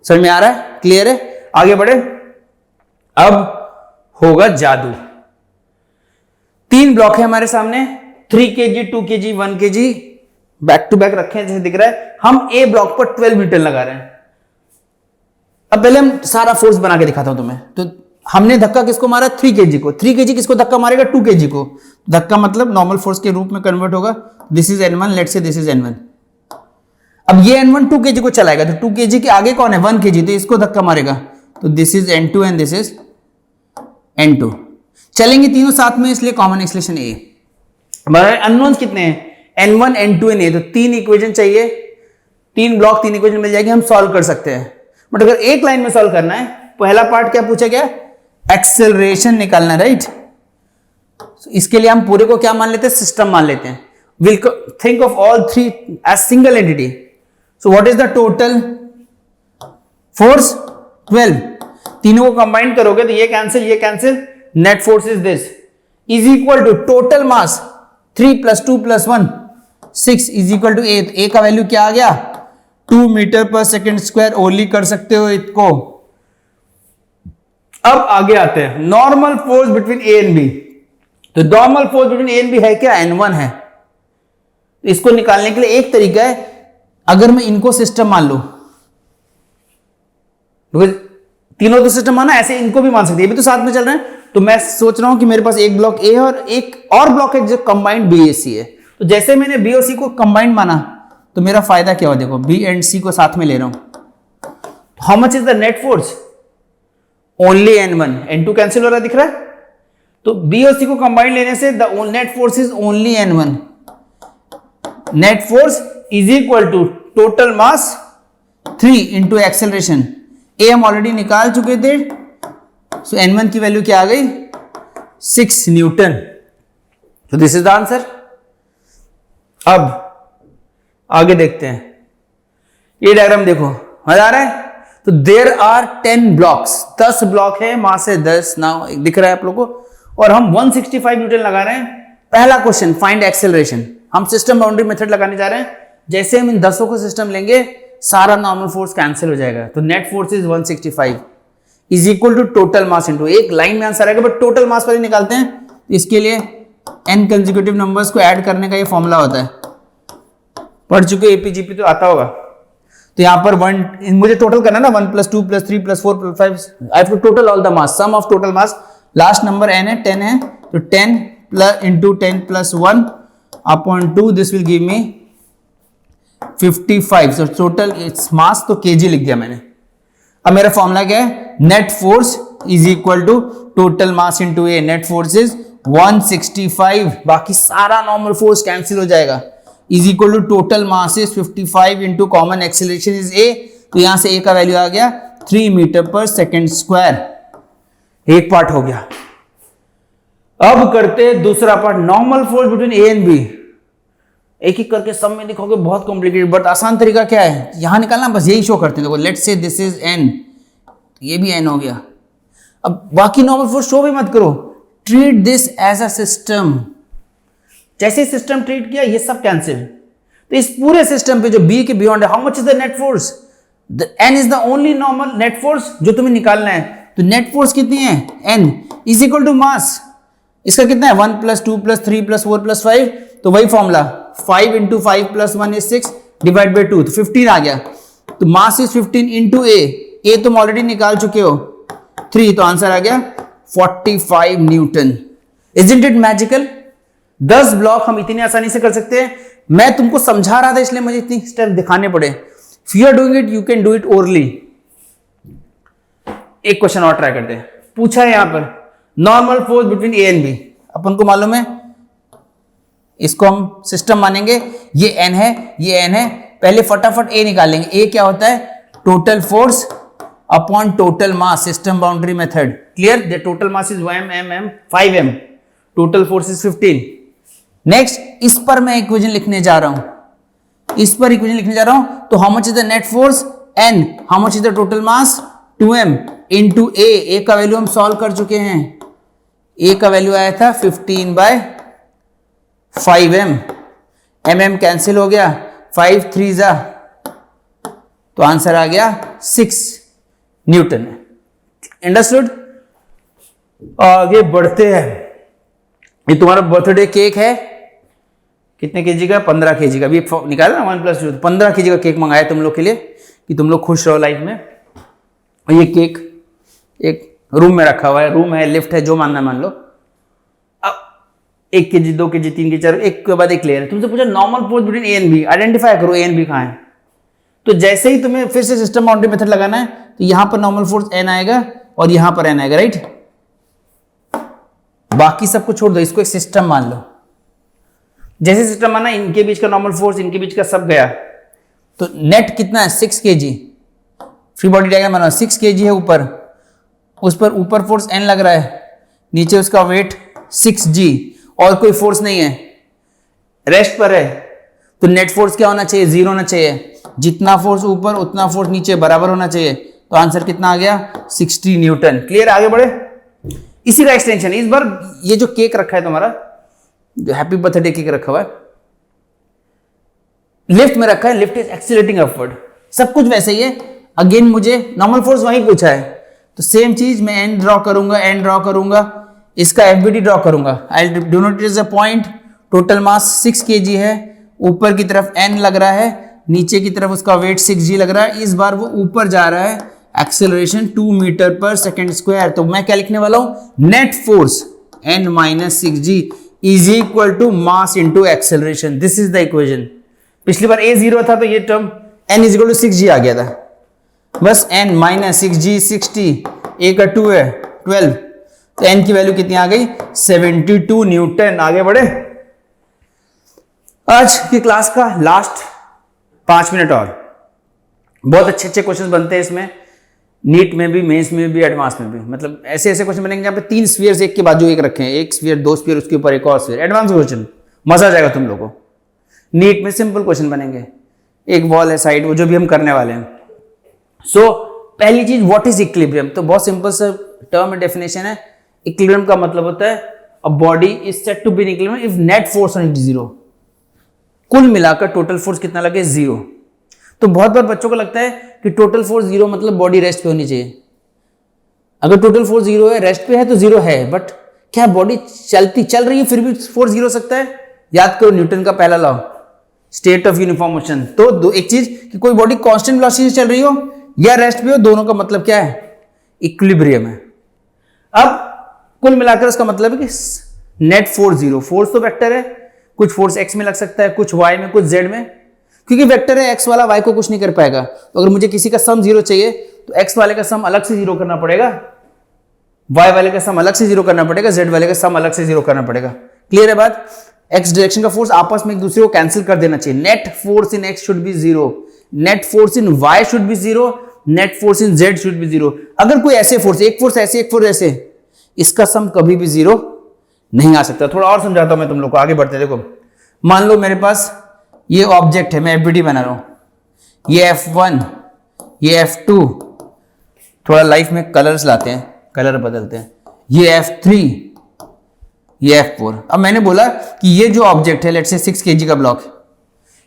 समझ में आ रहा है? क्लियर है? आगे बढ़े। अब होगा जादू। 3 ब्लॉक है हमारे सामने, 3 kg, 2 kg, 1 kg back to back रखे हैं, जैसे दिख रहा है। हम A ब्लॉक पर 12 न्यूटन लगा रहे हैं। अब पहले हम सारा फोर्स बना के दिखाता हूं तुम्हें। तो हमने धक्का किसको मारा? 3 kg को। 3 kg किसको धक्का मारेगा? 2 kg को। धक्का मतलब नॉर्मल फोर्स के रूप में कन्वर्ट होगा। This is N1, let's say this is N1। अब ये N1 2 kg को चलाएगा, तो 2 kg के आगे कौन है? 1 kg, तो इसको धक्का मारेगा। तो this is N2 and this is N2। चलेंगे तीनों साथ में, इसलिए कॉमन एक्सेलरेशन A। हमारे अननोन्स कितने हैं? N1, N2 and A। तो 3 इक्वेशन चाहिए, 3 ब्लॉक, 3 इक्वेशन मिल जाएगी, हम सॉल्व कर सकते हैं। बट अगर एक लाइन में सॉल्व करना है, पहला पार्ट क्या पूछा गया? एक्सेलरेशन निकालना, राइट? इसके लिए हम पूरे को क्या मान लेते हैं? सिस्टम मान लेते हैं। Will think of all 3 as single entity. So what is the total force? 12। तीनों को कंबाइन करोगे तो ये cancel, net force is this is equal to total mass 3 + 2 + 1 6 is equal to A। तो A का वैल्यू क्या आ गया? 2 मीटर पर सेकेंड स्क्वायर। ओनली कर सकते हो इसको। अब आगे आते हैं, normal force between A and B। तो normal force between A and B है क्या? N1 है। इसको निकालने के लिए एक तरीका है, अगर मैं इनको सिस्टम मान लूं, तीनों तो सिस्टम माना, ऐसे इनको भी मान सकते हैं, ये भी तो साथ में चल रहे हैं। तो मैं सोच रहा हूं कि मेरे पास एक ब्लॉक A है और एक और ब्लॉक है जो कंबाइंड B, A, C है। तो जैसे मैंने B और C को कंबाइंड माना, तो मेरा फायदा क्या हुआ? देखो, B एंड C को साथ में ले रहा हूं। How much is the net force? Only N1। N2 cancel हो रहा है, दिख रहा है? तो B और C को कंबाइंड लेने से the net force is only N1। Net force is equal to total mass 3 into acceleration. A हम ऑलरेडी निकाल चुके थे, सो N1 की वैल्यू क्या आ गई? 6 न्यूटन। तो दिस इज द आंसर। अब आगे देखते हैं, ये डायग्राम देखो, मजा आ रहा है? तो देयर आर 10 ब्लॉक्स, 10 ब्लॉक है, मास है 10, नाउ दिख रहा है आप लोगों को, और हम 165 न्यूटन लगा रहे हैं। पहला क्वेश्चन, फाइंड एक्सेलरेशन। हम सिस्टम बाउंड्री मेथड लगाने जा रहे हैं। जैसे हम इन 10 को सिस्टम लेंगे, सारा नॉर्मल फोर्स कैंसिल हो जाएगा। तो net force is 165 is equal to total mass into, एक लाइन में आंसर आएगा, बट टोटल मास पर ही निकालते हैं। इसके लिए n कंसेक्यूटिव नंबर्स को ऐड करने का ये फॉर्मूला होता है। पढ़ चुके एपीजीपी तो आता होगा। तो यहाँ पर वन, मुझे टोटल करना ना 1 + 2 + 3 + 4 + 5, I have to total all the mass, sum of total mass, last number n है 10 है, तो 10 × 10 + 1 upon 2, this will give me 55। So total its mass, तो केजी लिख दिया मैंने। अब मेरा फॉर्मूला क्या है, net force is equal to total mass into a. Net force is 165, बाकी सारा नॉर्मल फोर्स कैंसिल हो जाएगा, is equal to total mass is 55 into common acceleration is a. तो यहां से ए का वैल्यू आ गया 3 मीटर/सेकंड²। एक पार्ट हो गया। अब करते दूसरा part, normal force between A and B. एक एक करके सब में लिखोगे बहुत कॉम्प्लिकेटेड, बट आसान तरीका क्या है, यहां निकालना, बस यही शो करते देखो। Let's say this is an, ये भी एन हो गया। अब बाकी नॉर्मल फोर्स शो भी मत करो, treat this as a system. जैसे सिस्टम ट्रीट किया, ये सब कैंसिल। तो इस पूरे सिस्टम पे जो बी के बियॉन्ड है, how much is the net force, the N is the only normal net force जो तुम्हें निकालना है। तो नेट फोर्स कितनी है, N is equal to mass, इसका कितना है 1 + 2 + 3 + 4 + 5, तो वही फॉर्मूला 5 × 5 + 1 is 6 डिवाइड बाय 2, तो 15 आ गया। तो मास इज 15 इंटू ए तुम ऑलरेडी निकाल चुके हो 3, तो आंसर आ गया 45 Newton. Isn't it magical? 10 block हम इतनी आसानी से कर सकते हैं। मैं तुमको समझा रहा था इसलिए मुझे इतनी स्टेप दिखाने पड़े। If you are doing it, you can do it orally. एक क्वेश्चन और ट्राई करते हैं। पूछा है यहां पर normal force between A and B, अपन को मालूम है, इसको हम सिस्टम मानेंगे। ये n है, ये n है, पहले फटाफट a निकालेंगे। a क्या होता है, total force upon total mass, system boundary method. Clear? The total mass is 5m, total force is 15। Next, इस पर मैं इक्वेशन लिखने जा रहा हूं, इस पर इक्वेशन लिखने जा रहा हूं। तो how much is the net force n, how much is the total mass 2m into a का वैल्यू हम सॉल्व कर चुके हैं। a का वैल्यू आया था 15/5m, mm कैंसिल हो गया, 5 3 जा, तो आंसर आ गया 6 न्यूटन। अंडरस्टूड? आगे बढ़ते हैं। ये तुम्हारा बर्थडे केक है, कितने केजी का, 15 केजी का। अभी निकाला ना 1 + 2, 15 केजी का केक मंगाया तुम लोग के लिए कि तुम लोग खुश रहो लाइफ में। और ये केक एक रूम में रखा हुआ है, रूम है, लिफ्ट है, जो मानना मान लो। अब 1 केजी, 2 केजी, 3 केजी, 4, एक के बाद एक लेयर है। तुमसे पूछा normal force between A and B, identify करो ए एंड बी कहां है। तो जैसे ही तुम्हें फिर से सिस्टम बाउंड्री मेथड लगाना है, तो यहां पर नॉर्मल फोर्स n आएगा और यहां पर n आएगा, राइट? बाकी सबको छोड़ दो, इसको एक सिस्टम मान लो। जैसे सिस्टम माना, इनके बीच का नॉर्मल फोर्स, इनके बीच का सब गया, तो नेट कितना है 6 kg। फ्री बॉडी डायग्राम बनाओ, 6 kg है ऊपर, उस पर ऊपर फोर्स n लग रहा है, नीचे उसका वेट 6g, और कोई फोर्स नहीं है, रेस्ट पर है। तो नेट फोर्स क्या होना चाहिए, 0 होना चाहिए। जितना फोर्स ऊपर उतना फोर्स नीचे बराबर होना चाहिए। तो आंसर कितना आ गया 60 न्यूटन। क्लियर? आगे बढ़े। इसी का एक्सटेंशन, इस बार ये जो केक रखा है तुम्हारा, जो हैप्पी बर्थडे केक रखा हुआ है, लिफ्ट में रखा है, लिफ्ट इज एक्सीलरेटिंग अपवर्ड, सब कुछ वैसे ही है। अगेन मुझे नॉर्मल फोर्स वहीं पूछा है, तो सेम चीज मैं एन ड्रॉ करूंगा, इसका एफबीडी ड्रॉ करूंगा। I do not is a point, total mass 6 kg है, ऊपर की तरफ n लग रहा है, नीचे की तरफ उसका वेट 6g लग रहा है। इस बार वो ऊपर जा रहा है, एक्सेलरेशन 2 मीटर/सेकंड²। तो मैं क्या लिखने वाला हूं, net force n - 6g is equal to mass into acceleration. This is the equation. पिछली बार a 0 था, तो ये term n is equal to 6g आ गया था, बस n - 6g 60, a का 2 है 12, तो n की वैल्यू कितनी आ गई 72 न्यूटन। आगे बढ़े। आज की क्लास का लास्ट 5 मिनट और, बहुत अच्छे अच्छे क्वेश्चन बनते हैं इसमें, नीट में भी, मेंस में भी, एडवांस में भी। मतलब ऐसे ऐसे क्वेश्चन बनेंगे जहाँ पे 3 स्फीयर्स एक के बाजू एक रखे हैं, एक स्फीयर, 2 स्फीयर, उसके ऊपर एक और स्फीयर। एडवांस क्वेश्चन, मजा आ जाएगा तुम लोगों को। नीट में सिंपल क्वेश्चन बनेंगे, एक वॉल है साइड, वो जो भी हम करने वाले हैं। सो पहली चीज, व्हाट इज इक्विलिब्रियम? तो बहुत सिंपल सा टर्म डेफिनेशन है। इक्विलिब्रियम का मतलब होता है a body is said to be in equilibrium if net force on it is 0। कुल मिलाकर टोटल फोर्स कितना लगे, 0। तो बहुत बार बच्चों को लगता है कि टोटल फोर्स 0 मतलब बॉडी रेस्ट पे होनी चाहिए। अगर टोटल फोर्स 0 है, रेस्ट पे है, तो 0 है, बट क्या बॉडी चल रही है फिर भी फोर्स 0 हो सकता है? याद करो न्यूटन का पहला law, state of uniform motion. तो एक चीज कि कोई बॉडी कांस्टेंट वेलोसिटी से चल रही हो या रेस्ट पे हो, दोनों का मतलब क्या है? इक्विलिब्रियम है। अब कुल मिलाकर इसका मतलब है कि नेट फोर्स जीरो। फोर्स तो वेक्टर है, कुछ फोर्स एक्स में लग सकता है, कुछ वाई में, कुछ जेड में। क्योंकि वेक्टर है, एक्स वाला वाई को कुछ नहीं कर पाएगा। तो अगर मुझे किसी का सम जीरो चाहिए तो एक्स वाले का सम अलग से जीरो करना पड़ेगा, वाई वाले का सम अलग से जीरो करना पड़ेगा, जेड वाले का सम अलग से जीरो करना पड़ेगा। क्लियर है बात? एक्स डायरेक्शन का फोर्स आपस में एक दूसरे को कैंसिल कर देना चाहिए। Net force in x should be zero, net force in why should be zero, net force in Z should be zero. अगर कोई ऐसे फोर्स, एक फोर्स ऐसे एक फोर्स ऐसे, इसका सम कभी भी जीरो नहीं आ सकता। थोड़ा और समझाता हूं मैं तुम लोग को, आगे बढ़ते। देखो मान लो मेरे पास ये ऑब्जेक्ट है, मैं एफबीडी बना रहा हूं, ये F1, ये F2, थोड़ा लाइफ में कलर्स लाते हैं, कलर बदलते हैं, ये F3, ये F4। अब मैंने बोला कि ये जो ऑब्जेक्ट है, लेट्स से 6 kg का ब्लॉक,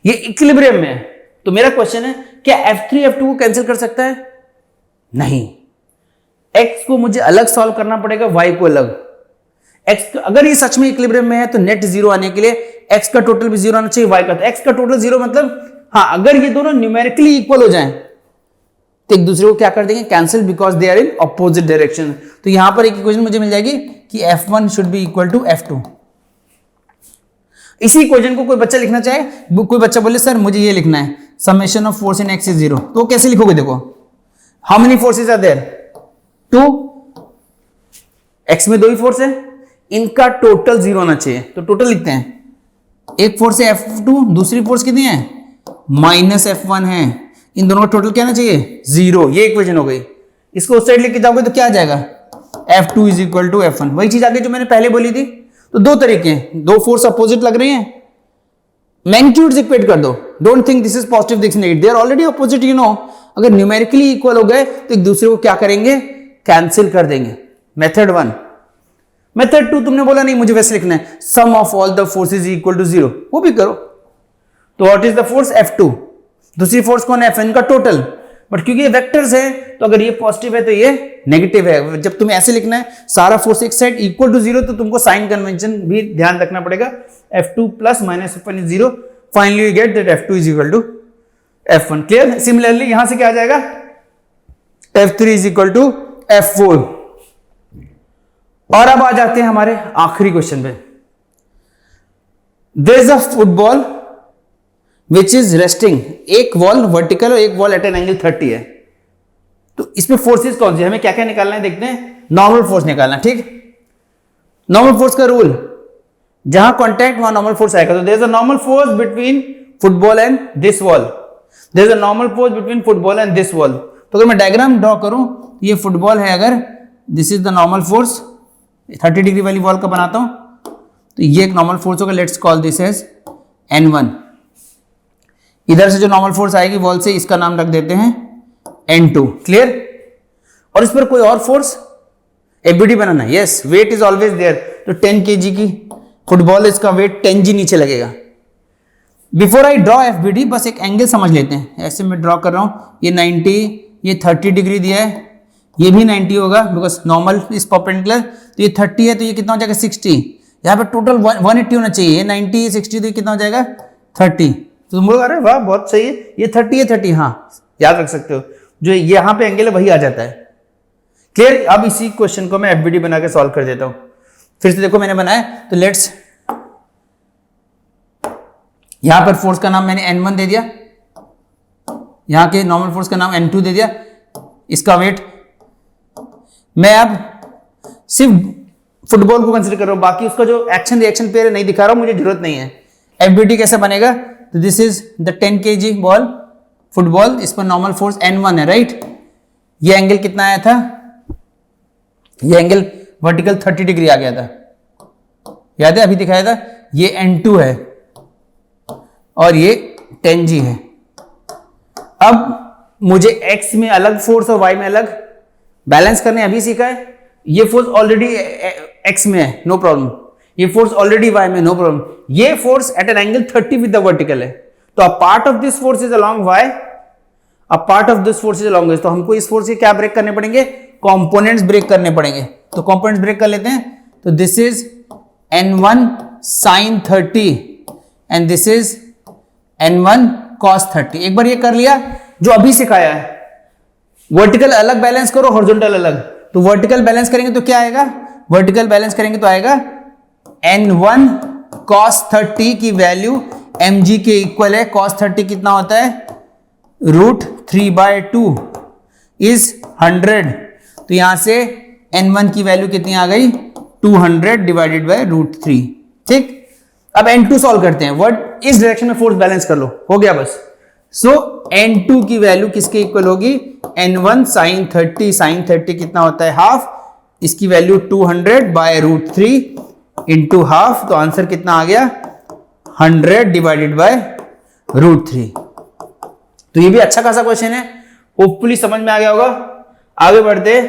ये इक्विलिब्रियम में है। तो मेरा क्वेश्चन है, क्या F3 F2 को कैंसिल कर सकता है? नहीं। X को मुझे अलग सॉल्व करना पड़ेगा, Y को अलग। X अगर ये सच में इक्विलिब्रियम में है तो नेट जीरो आने के लिए X का टोटल भी जीरो आना चाहिए, Y का। तो X का टोटल जीरो मतलब हाँ, अगर ये दोनों न्यूमेरिकली इक्वल हो जाएं तो एक दूसरे को क्या कर देंगे? Cancel, because they are in opposite direction. तो यहां पर एक इक्वेशन मुझे मिल जाएगी कि F1 should be equal to F2। इसी इक्वेशन को कोई बच्चा लिखना चाहे, कोई बच्चा बोले सर मुझे ये लिखना है, summation of force in x is zero, तो कैसे लिखोगे? देखो how many forces are there? 2। X में 2 ही फोर्स है, इनका टोटल जीरो होना चाहिए। तो टोटल लिखते हैं, एक फोर्स है F2, दूसरी फोर्स कितनी है? माइनस F1 है। इन दोनों का टोटल क्या आना चाहिए? जीरो। ये इक्वेशन हो गई। इसको उस साइड लेके जाओगे तो क्या आ जाएगा? F2 is equal to F1। वही चीज आगे जो मैंने पहले बोली थी। तो दो तरीके हैं, दो फोर्स अपोजिट लग रही हैं, मैग्नीट्यूड्स इक्वेट कर दो। Don't think this is positive, this negative, they are already opposite, you know. अगर न्यूमेरिकली इक्वल हो गए तो एक दूसरे को क्या करेंगे? कैंसिल कर देंगे। मेथड 1। मेथड 2 तुमने बोला नहीं मुझे वैसे लिखना है, sum of all the forces equal to zero, वो भी करो। तो what is the force? F2। दूसरी फोर्स कौन है? Fn का टोटल। बट क्योंकि ये वेक्टर्स है तो अगर ये पॉजिटिव है तो ये नेगेटिव है। जब तुम्हें ऐसे लिखना है सारा फोर्स एक साइड इक्वल टू जीरो, तो तुमको साइन कन्वेंशन भी ध्यान रखना पड़ेगा। F2 plus minus F1 is zero, finally you get that F2 is equal to F1। Clear? Similarly यहां से क्या आ जाएगा? F3 is equal to F4। और अब आ जाते हैं हमारे आखिरी क्वेश्चन पे। There is a football which is resting, एक वॉल वर्टिकल और एक वॉल एट एन एंगल 30 है। तो इसमें फोर्सेस कौन सी? हमें क्या क्या निकालना है देखते हैं। नॉर्मल फोर्स निकालना, ठीक। नॉर्मल फोर्स का रूल, जहां कॉन्टैक्ट वहां नॉर्मल फोर्स आएगा। तो there is a normal force between football and this wall, there is a normal force between football and this wall. तो अगर मैं डायग्राम ड्रॉ करूं, ये फुटबॉल है, अगर this is the normal force, 30 degree वाली वॉल का बनाता हूं, तो ये एक नॉर्मल फोर्स होगा। Let's call this as N1। इधर से जो नॉर्मल फोर्स आएगी वॉल से, इसका नाम रख देते हैं N2। क्लियर? और इस पर कोई और फोर्स एफबीडी बनाना है। Yes, weight is always there. तो 10 kg की फुटबॉल, इसका वेट 10 g नीचे लगेगा। बिफोर आई ड्रॉ एफबीडी, बस एक एंगल समझ लेते हैं। ऐसे मैं ड्रॉ कर रहा हूं, ये 90, ये 30 डिग्री दिया है, ये भी 90 होगा बिकॉज नॉर्मल इज परपेंडिकुलर। तो ये 30 है तो ये कितना हो जाएगा? 60। यहाँ पे टोटल 180 होना चाहिए। ये 90, 60, तो ये कितना हो जाएगा? 30। तो तुम लोग अरे वाह बहुत सही है, ये 30 है, 30, हाँ याद रख सकते हो। जो यहाँ पे एंगल है वही आ जाता है। क्लियर? अब इसी क्वेश्चन को मैं एफबीडी बना के सॉल्व कर देता हूं। फिर से देखो मैंने बनाया, तो लेट्स, यहां पर फोर्स का नाम मैंने N1 दे दिया, यहां के नॉर्मल फोर्स का नाम N2 दे दिया, इसका वेट मैं अब सिर्फ फुटबॉल को कंसीडर कर रहा हूं, बाकी उसका जो एक्शन रिएक्शन पेयर नहीं दिखा रहा हूं, मुझे जरूरत नहीं है। एफबीडी कैसे बनेगा? तो this is the 10 kg ball football, इस पर नॉर्मल फोर्स N1 है, राइट। ये एंगल कितना आया था? ये एंगल वर्टिकल 30 डिग्री आ गया था, याद है? अभी दिखाया था। ये N2 है और ये 10 g है। अब मुझे x में अलग फोर्स और y में अलग बैलेंस करने अभी सीखा है। ये फोर्स ऑलरेडी x में है, नो प्रॉब्लम। ये फोर्स ऑलरेडी y में, नो प्रॉब्लम। ये force at an angle 30 with the vertical है, तो a part of this force is along y, a part of this force is along x। तो हमको इस फोर्स के क्या ब्रेक करने पड़ेंगे? कंपोनेंट्स ब्रेक करने पड़ेंगे। तो कंपोनेंट्स ब्रेक कर लेते हैं। तो this is N1 sin 30 and this is n1 cos 30। एक बार ये कर लिया जो अभी सिखाया है, वर्टिकल अलग बैलेंस करो, हॉरिजॉन्टल अलग। तो वर्टिकल बैलेंस करेंगे तो क्या आएगा, वर्टिकल बैलेंस करेंगे तो आएगा n1 cos 30 की वैल्यू mg के इक्वल है। cos 30 कितना होता है, √3/2 इज 100। तो यहां से n1 की वैल्यू कितनी आ गई, 200 डिवाइडेड बाय √3। ठीक, अब n2 सॉल्व करते हैं। वर्ड इस डायरेक्शन में फोर्स बैलेंस कर लो, हो गया बस। सो n2 की वैल्यू किसके इक्वल होगी, n1 sin 30। sin 30 कितना होता है, हाफ। इसकी वैल्यू 200 बाय √3 इंटू हाफ। तो आंसर कितना आ गया, 100 डिवाइडेड बाय √3। तो ये भी अच्छा खासा क्वेश्चन है, होपफुली समझ में आ गया होगा। आगे बढ़ते,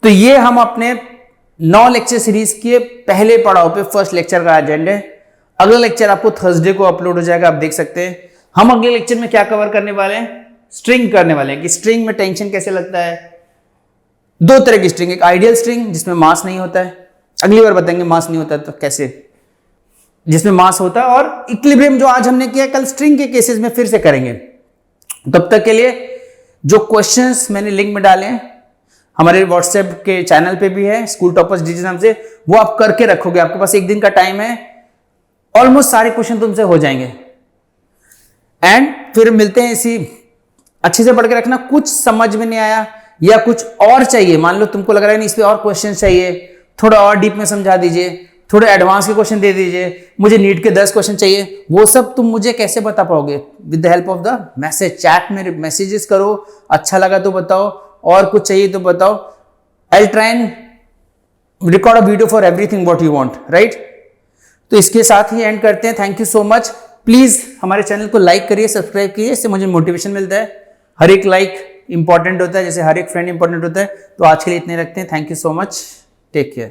तो ये हम अपने 9 लेक्चर सीरीज के पहले पड़ाव पे फर्स्ट लेक्चर का एजेंडा है। अगला लेक्चर आपको थर्सडे को अपलोड हो जाएगा, आप देख सकते हैं। हम अगले लेक्चर में क्या कवर करने वाले हैं, स्ट्रिंग करने वाले हैं कि स्ट्रिंग में टेंशन कैसे लगता है। 2 तरह की स्ट्रिंग, एक आइडियल स्ट्रिंग जिसमें मास नहीं होता है, अगली बार बताएंगे मास नहीं होता तो कैसे, जिसमें मास होता है, और इक्विलिब्रियम जो आज हमने किया, कल स्ट्रिंग के केसेस में फिर से करेंगे। तब तक के लिए जो क्वेश्चंस मैंने लिंक में डाले हैं हमारे व्हाट्सएप के चैनल पे भी है, स्कूल टॉपर्स डीजी नाम से, वो आप करके रखोगे। आपके पास 1 दिन का टाइम है, ऑलमोस्ट सारे क्वेश्चन तुमसे हो जाएंगे। एंड फिर मिलते हैं, इसी अच्छे से पढ़ के रखना। कुछ समझ में नहीं आया या कुछ और चाहिए, मान लो तुमको लग रहा है नहीं इस पे और क्वेश्चन चाहिए, थोड़ा और डीप में समझा दीजिए, थोड़े एडवांस के क्वेश्चन दे दीजिए, मुझे नीट के 10 क्वेश्चन चाहिए, वो सब तुम मुझे कैसे बता पाओगे, with the help of the message. Chat में मैसेजेस करो, अच्छा लगा तो बताओ, और कुछ चाहिए तो बताओ। I will try and record a video for everything what you want, right. तो इसके साथ ही एंड करते हैं। Thank you so much. Please हमारे चैनल को लाइक करिए, सब्सक्राइब करिए, इससे मुझे मोटिवेशन मिलता है। हर एक लाइक इंपॉर्टेंट होता है, जैसे हर एक फ्रेंड इंपॉर्टेंट होता है। तो आज के लिए इतने रखते हैं। Thank you so much, take care.